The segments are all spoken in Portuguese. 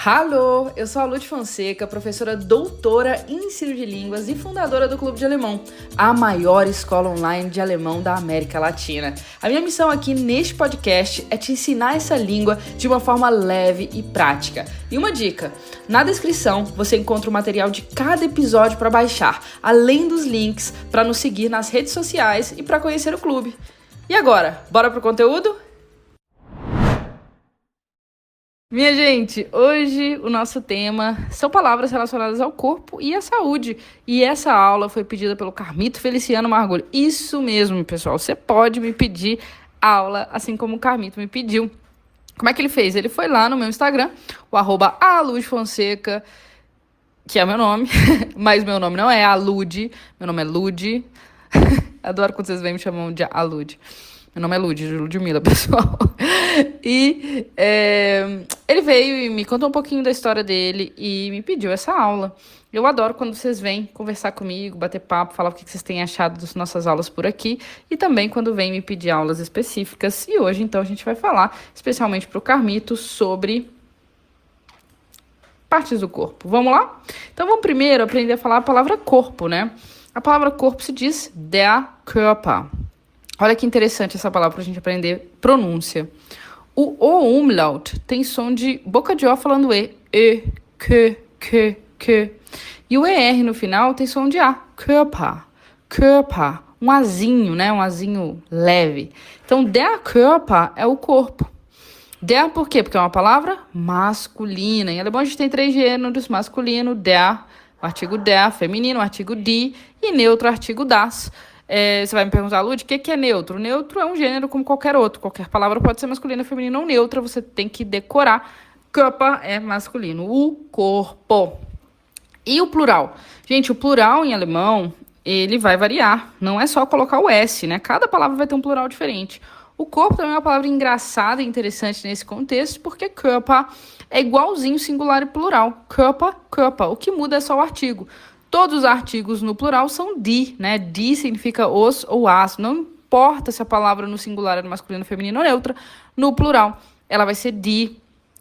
Alô, eu sou a Lud Fonseca, professora doutora em ensino de línguas e fundadora do Clube de Alemão, a maior escola online de alemão da América Latina. A minha missão aqui neste podcast é te ensinar essa língua de uma forma leve e prática. E uma dica, na descrição você encontra o material de cada episódio para baixar, além dos links para nos seguir nas redes sociais e para conhecer o clube. E agora, bora pro conteúdo? Minha gente, hoje o nosso tema são palavras relacionadas ao corpo e à saúde. E essa aula foi pedida pelo Carmito Feliciano Margulho. Isso mesmo, pessoal. Você pode me pedir aula, assim como o Carmito me pediu. Como é que ele fez? Ele foi lá no meu Instagram, o @aludfonseca, que é meu nome, mas meu nome não é Alud, meu nome é Lud. Adoro quando vocês vêm me chamam de Alud. Meu nome é Ludmilla, pessoal. E ele veio e me contou um pouquinho da história dele e me pediu essa aula. Eu adoro quando vocês vêm conversar comigo, bater papo, falar o que vocês têm achado das nossas aulas por aqui. E também quando vêm me pedir aulas específicas. E hoje, então, a gente vai falar, especialmente para o Carmito, sobre partes do corpo. Vamos lá? Então, vamos primeiro aprender a falar a palavra corpo, né? A palavra corpo se diz der Körper. Olha que interessante essa palavra para a gente aprender pronúncia. O O-umlaut tem som de boca de O falando E, que. E o ER no final tem som de A, Körper, um azinho, né? Um azinho leve. Então, der Körper é o corpo. Der por quê? Porque é uma palavra masculina. Em alemão a gente tem 3 gêneros, masculino, der, o artigo der, feminino, o artigo die, e neutro, o artigo das. Você vai me perguntar, Lud, o que é neutro? Neutro é um gênero como qualquer outro. Qualquer palavra pode ser masculina, feminina ou neutra. Você tem que decorar. Körper é masculino. O corpo. E o plural? Gente, o plural em alemão, ele vai variar. Não é só colocar o S, né? Cada palavra vai ter um plural diferente. O corpo também é uma palavra engraçada e interessante nesse contexto, porque Körper é igualzinho singular e plural. Körper. O que muda é só o artigo. Todos os artigos no plural são die, né? Die significa os ou as. Não importa se a palavra no singular é masculino, feminino ou neutra. No plural, ela vai ser die,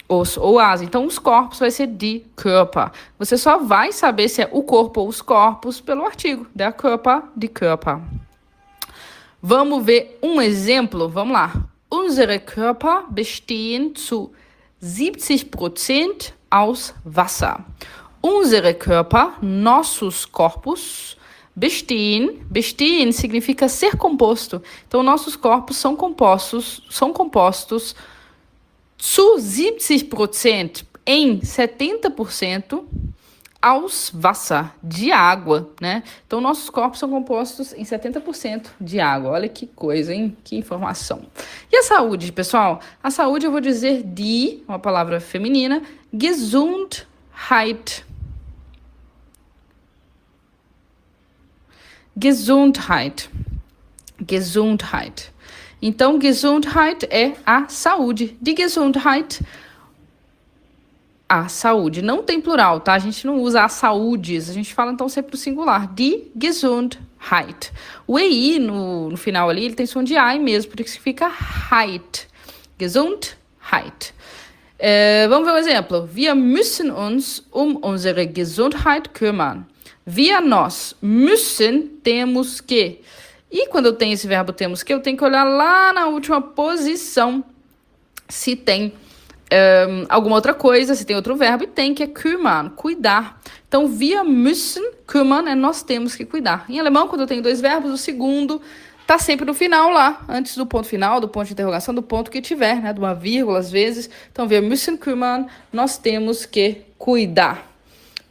os ou as. Então, os corpos vai ser die Körper. Você só vai saber se é o corpo ou os corpos pelo artigo. Der Körper, die Körper. Vamos ver um exemplo? Vamos lá. Unsere Körper bestehen zu 70% aus Wasser. Unsere Körper, nossos corpos, bestehen significa ser composto. Então, nossos corpos são compostos zu 70%, em 70%, aus Wasser, de água, né? Então, nossos corpos são compostos em 70% de água. Olha que coisa, hein? Que informação. E a saúde, pessoal? A saúde eu vou dizer die, uma palavra feminina, Gesundheit. Então, Gesundheit é a saúde. Die Gesundheit, a saúde. Não tem plural, tá? A gente não usa as saúdes. A gente fala, então, sempre no singular. Die Gesundheit. O EI no final ali, ele tem som de AI mesmo, por isso que fica Heit. Gesundheit. Vamos ver um exemplo. Wir müssen uns unsere Gesundheit kümmern. Nós, müssen, temos que. E quando eu tenho esse verbo temos que, eu tenho que olhar lá na última posição se tem alguma outra coisa, se tem outro verbo, e tem que é kümmern, cuidar. Então, wir müssen kümmern é nós temos que cuidar. Em alemão, quando eu tenho 2 verbos, o segundo tá sempre no final lá, antes do ponto final, do ponto de interrogação, do ponto que tiver, né, de uma vírgula às vezes. Então, wir müssen kümmern, nós temos que cuidar.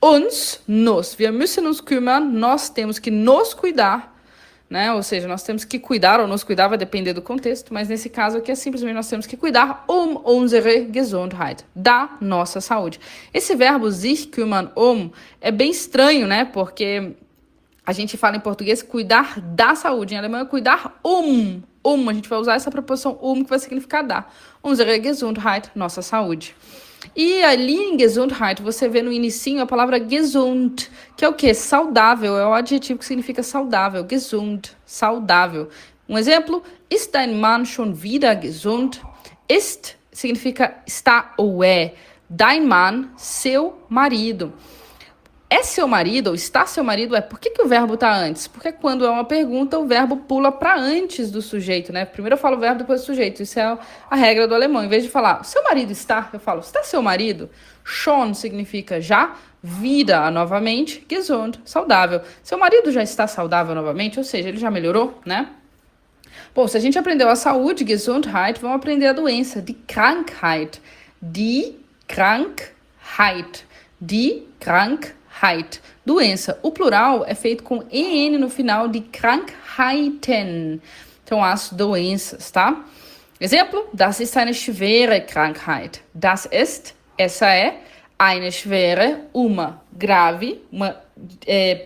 Wir müssen uns kümmern, nós temos que nos cuidar, né? Ou seja, nós temos que cuidar ou nos cuidar, vai depender do contexto, mas nesse caso aqui é simplesmente nós temos que cuidar unsere Gesundheit, da nossa saúde. Esse verbo sich kümmern é bem estranho, né? Porque a gente fala em português cuidar da saúde, em alemão é cuidar a gente vai usar essa preposição que vai significar dar. Unsere Gesundheit, nossa saúde. E ali em Gesundheit, você vê no inicinho a palavra gesund, que é o quê? Saudável, é o adjetivo que significa saudável. Gesund, saudável. Um exemplo, ist dein Mann schon wieder gesund? Ist significa está ou é. dein Mann, seu marido. É seu marido ou está seu marido? Por que o verbo está antes? Porque quando é uma pergunta, o verbo pula para antes do sujeito, né? Primeiro eu falo o verbo, depois o sujeito. Isso é a regra do alemão. Em vez de falar, seu marido está, eu falo, está seu marido? Schon significa já, wieder, novamente, gesund, saudável. Seu marido já está saudável novamente, ou seja, ele já melhorou, né? Bom, se a gente aprendeu a saúde, Gesundheit, vamos aprender a doença, die Krankheit. Die Krankheit. Die Krankheit. Doença. O plural é feito com EN no final de Krankheiten. Então, as doenças, tá? Exemplo, das ist eine schwere Krankheit. Das ist, essa é, eine schwere, uma grave, uma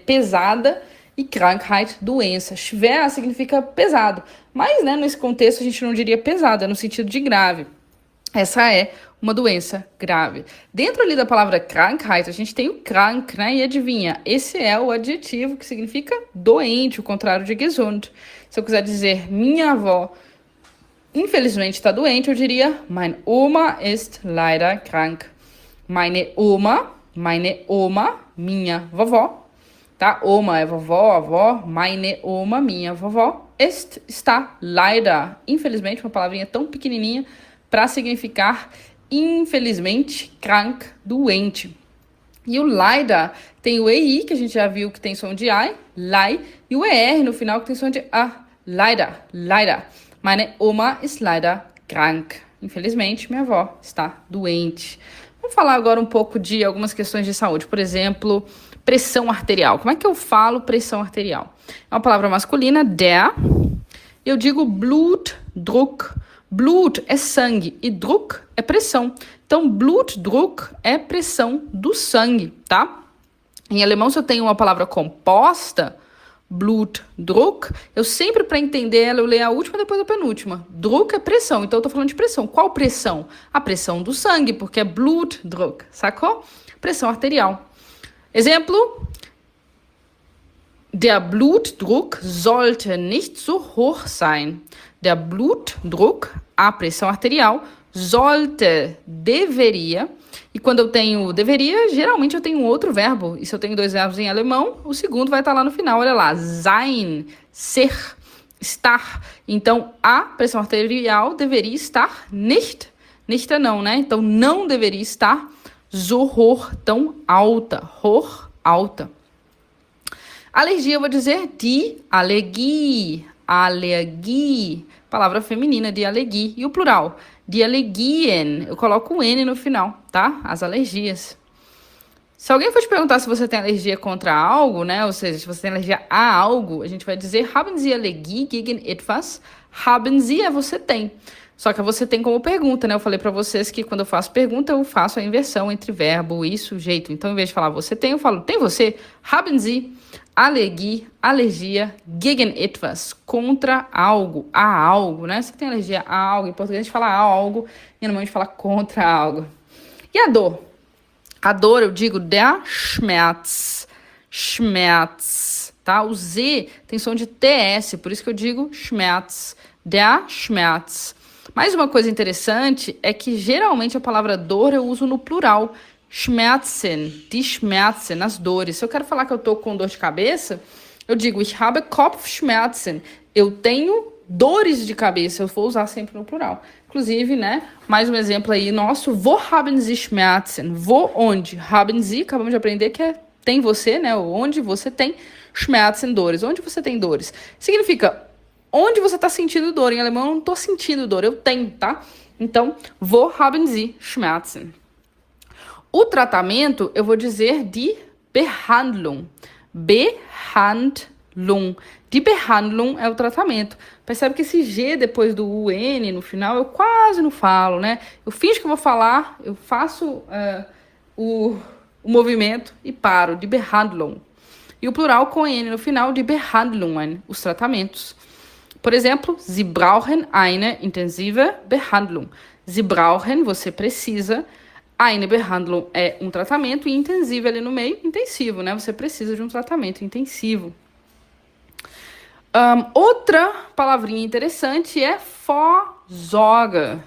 pesada, e Krankheit, doença. Schwer significa pesado. Mas, né, nesse contexto, a gente não diria pesada, no sentido de grave. Essa é uma doença grave. Dentro ali da palavra Krankheit, a gente tem o krank, né? E adivinha, esse é o adjetivo que significa doente, o contrário de gesund. Se eu quiser dizer minha avó, infelizmente está doente, eu diria meine Oma ist leider krank. Meine Oma, minha vovó, tá? Oma é vovó, avó, meine Oma, minha vovó, está leider, infelizmente, uma palavrinha tão pequenininha para significar infelizmente, krank, doente. E o leider tem o EI, que a gente já viu que tem som de I, lei, e o ER no final que tem som de A, leider. Meine Oma ist leider krank. Infelizmente, minha avó está doente. Vamos falar agora um pouco de algumas questões de saúde. Por exemplo, pressão arterial. Como é que eu falo pressão arterial? É uma palavra masculina, der. Eu digo Blutdruck. Blut é sangue e Druck é pressão. Então, Blutdruck é pressão do sangue, tá? Em alemão, se eu tenho uma palavra composta, Blutdruck, eu sempre, para entender ela, eu leio a última e depois a penúltima. Druck é pressão, então eu tô falando de pressão. Qual pressão? A pressão do sangue, porque é Blutdruck, sacou? Pressão arterial. Exemplo, der Blutdruck sollte nicht so hoch sein. Der Blutdruck, a pressão arterial, sollte, deveria. E quando eu tenho deveria, geralmente eu tenho um outro verbo. E se eu tenho dois verbos em alemão, o segundo vai estar lá no final, olha lá. Sein, ser, estar. Então, a pressão arterial deveria estar nicht. Nicht é não, né? Então, não deveria estar so hoch, tão alta. Hoch, alta. Alergia, eu vou dizer die Allergie. Allergie, palavra feminina de alergia. E o plural, de Allergien, eu coloco um N no final, tá? As alergias. Se alguém for te perguntar se você tem alergia contra algo, né? Ou seja, se você tem alergia a algo, a gente vai dizer haben Sie Allergie gegen etwas? Haben Sie é você tem. Só que você tem como pergunta, né? Eu falei pra vocês que quando eu faço pergunta, eu faço a inversão entre verbo e sujeito. Então, em vez de falar você tem, eu falo tem você? Haben Sie Allergie, alergia, gegen etwas, contra algo, a algo, né? Você tem alergia a algo, em português a gente fala a algo, em alemão a gente fala contra algo. E a dor? A dor, eu digo der Schmerz, Schmerz, tá? O Z tem som de TS, por isso que eu digo Schmerz, der Schmerz. Mais uma coisa interessante é que geralmente a palavra dor eu uso no plural, Schmerzen, die Schmerzen, as dores. Se eu quero falar que eu tô com dor de cabeça, eu digo ich habe Kopfschmerzen. Eu tenho dores de cabeça. Eu vou usar sempre no plural. Inclusive, né, mais um exemplo aí nosso. Wo haben Sie Schmerzen? Wo, onde? Haben Sie, acabamos de aprender que é tem você, né, onde você tem Schmerzen, dores. Onde você tem dores? Significa onde você tá sentindo dor. Em alemão, eu não tô sentindo dor, eu tenho, tá? Então, wo haben Sie Schmerzen? O tratamento, eu vou dizer de Behandlung. Behandlung. De Behandlung é o tratamento. Percebe que esse G depois do UN no final, eu quase não falo, né? Eu finjo que eu vou falar, eu faço o movimento e paro, de Behandlung. E o plural com N no final, de Behandlungen, os tratamentos. Por exemplo, Sie brauchen eine intensive Behandlung. Sie brauchen, você precisa. Eine Behandlung é um tratamento e intensivo ali no meio, intensivo, né? Você precisa de um tratamento intensivo. Outra palavrinha interessante é Vorsorge.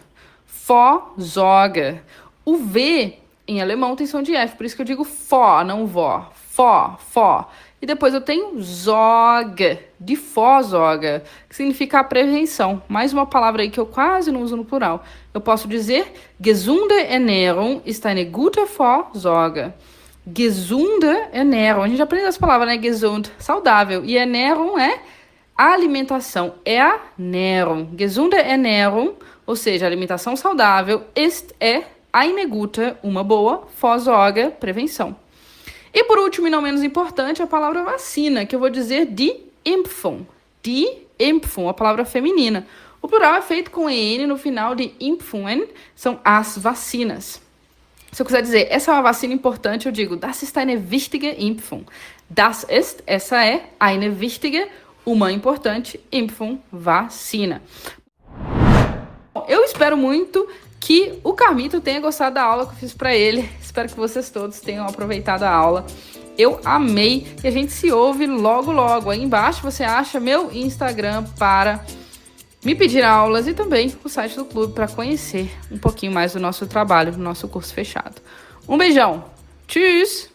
Vorsorge. O V em alemão tem som de F, por isso que eu digo Vor, não Vor. Vor. E depois eu tenho Sorge, de Vorsorge, que significa a prevenção. Mais uma palavra aí que eu quase não uso no plural. Eu posso dizer gesunde Ernährung ist eine gute Vorsorge. Gesunde Ernährung. A gente aprende essa palavra, né? Gesund, saudável. E Ernährung é alimentação. Ernährung. Gesunde Ernährung, ou seja, alimentação saudável, ist eine gute, uma boa, Vorsorge, prevenção. E por último, e não menos importante, a palavra vacina, que eu vou dizer die Impfung. Die Impfung, a palavra feminina. O plural é feito com EN no final de Impfungen, são as vacinas. Se eu quiser dizer, essa é uma vacina importante, eu digo, das ist eine wichtige Impfung. Das ist, essa é, eine wichtige, uma importante, Impfung, vacina. Eu espero muito que o Carmito tenha gostado da aula que eu fiz para ele. Espero que vocês todos tenham aproveitado a aula. Eu amei e a gente se ouve logo. Aí embaixo você acha meu Instagram para me pedir aulas e também o site do clube para conhecer um pouquinho mais do nosso trabalho, do nosso curso fechado. Um beijão. Tschüss!